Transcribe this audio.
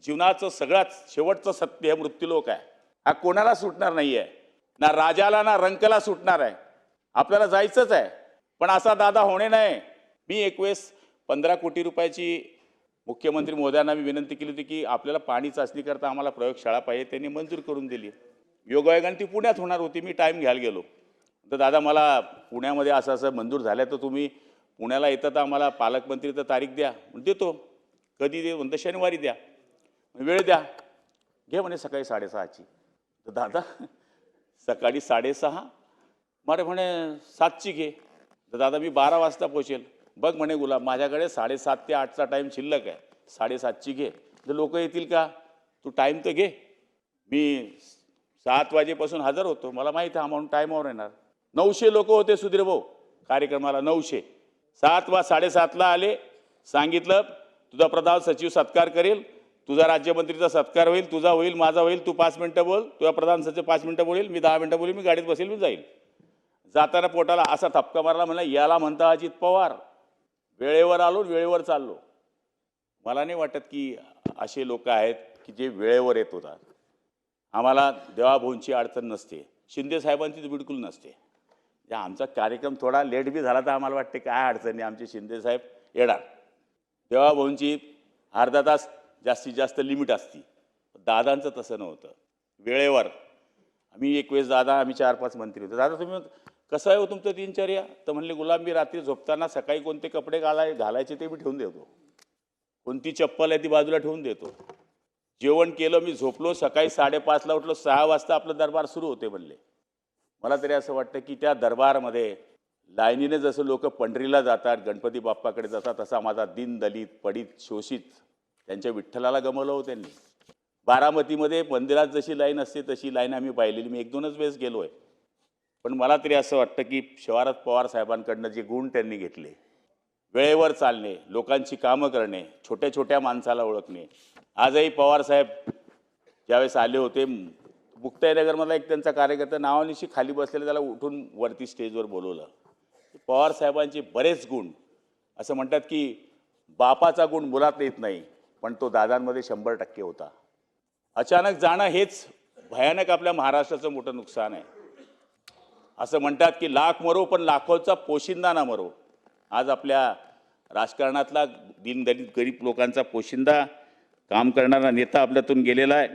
जीवनाचं सगळ्यात शेवटचं सत्य हे मृत्यूलोक आहे. हा कोणाला सुटणार नाही आहे, ना राजाला ना रंकला सुटणार आहे. आपल्याला जायचंच आहे, पण असा दादा होणे नाही. मी एक वेळेस 15 कोटी रुपयाची मुख्यमंत्री महोदयांना मी विनंती केली होती की आपल्याला पाणी चाचणी करता आम्हाला प्रयोगशाळा पाहिजे. त्यांनी मंजूर करून दिली. योगायोगाने ती पुण्यात होणार होती. मी टाईम घ्यायला गेलो तर दादा मला पुण्यामध्ये असं असं मंजूर झालं तर तुम्ही पुण्याला येतं तर आम्हाला पालकमंत्री तर तारीख द्या. देतो. कधी दे म्हणतं शनिवारी द्या, वेळ द्या. घे म्हणे सकाळी 6:30ची. तर दादा सकाळी 6:30 मारे म्हणे 7ची घे. तर दादा मी 12 वाजता पोहोचेल. बघ म्हणे गुलाब माझ्याकडे 7:30 ते 8चा टाईम शिल्लक आहे. 7:30ची घे. तर लोक येतील का, तू टाईम तर घे. मी 7 वाजेपासून हजर होतो. मला माहिती आहे म्हणून टाईमावर येणार. 900 लोक होते सुधीर भाऊ कार्यक्रमाला. 900. 7:07ला आले. सांगितलं तुझा प्रधान सचिव सत्कार करेल, तुझा राज्यमंत्रीचा सत्कार होईल, तुझा होईल, माझा होईल. तू 5 मिनटं बोल, तुझा प्रधान सचिव 5 मिनटं बोलेल, मी 10 मिनटं बोलेल, मी गाडीत बसेल, मी जाईल. जाताना पोटाला असा थपका मारला. म्हणला याला म्हणता अजित पवार. वेळेवर आलो, वेळेवर चाललो. मला नाही वाटत की असे लोक आहेत की जे वेळेवर येत होतात. आम्हाला देवाभाऊंची अडचण नसते, शिंदे साहेबांची तर बिलकुल नसते. आमचा कार्यक्रम थोडा लेट बी झाला तर आम्हाला वाटते काय अडचण नाही, आमचे शिंदे साहेब येणार. देवाभाऊंची अर्धा तास जास्तीत जास्त लिमिट असती. दादांचं तसं नव्हतं, वेळेवर. आम्ही एक वेळेस दादा आम्ही 4-5 मंत्री होतो. दादा तुम्ही कसं आहे हो तुमचं दिनचर्या? तर म्हणले गुलाब मी रात्री झोपताना सकाळी कोणते कपडे घालायचे ते मी ठेवून देतो, कोणती चप्पल आहे ती बाजूला ठेवून देतो. जेवण केलं, मी झोपलो, सकाळी 5:30ला उठलो, 6 वाजता आपलं दरबार सुरू होते म्हणले. मला तरी असं वाटतं की त्या दरबारमध्ये लाईनीने जसं लोक पंढरीला जातात, गणपती बाप्पाकडे जातात, तसा माझा दीन दलित पडित शोषित त्यांच्या विठ्ठलाला गमवलं हो त्यांनी. बारामतीमध्ये मंदिरात जशी लाईन असते तशी लाईन आम्ही पाहिलेली. मी 1-2च वेळेस गेलो आहे. पण मला तरी असं वाटतं की शरद पवार साहेबांकडनं जे गुण त्यांनी घेतले, वेळेवर चालणे, लोकांची कामं करणे, छोट्या छोट्या माणसाला ओळखणे. आजही पवारसाहेब ज्यावेळेस आले होते, मुक्ताईनगरमधला एक त्यांचा कार्यकर्ता नावानिशी खाली बसलेला, त्याला उठून वरती स्टेजवर बोलवलं. पवारसाहेबांचे बरेच गुण, असं म्हणतात की बापाचा गुण मुलात येत नाही, पण तो दादांमध्ये 100% होता. अचानक जाणं हेच भयानक आपल्या महाराष्ट्राचं मोठं नुकसान आहे. असं म्हणतात की लाख मरो पण लाखोचा पोशिंदा ना मरो. आज आपल्या राजकारणातला दीनदलित गरीब लोकांचा पोशिंदा काम करणारा नेता आपल्यातून गेलेला आहे.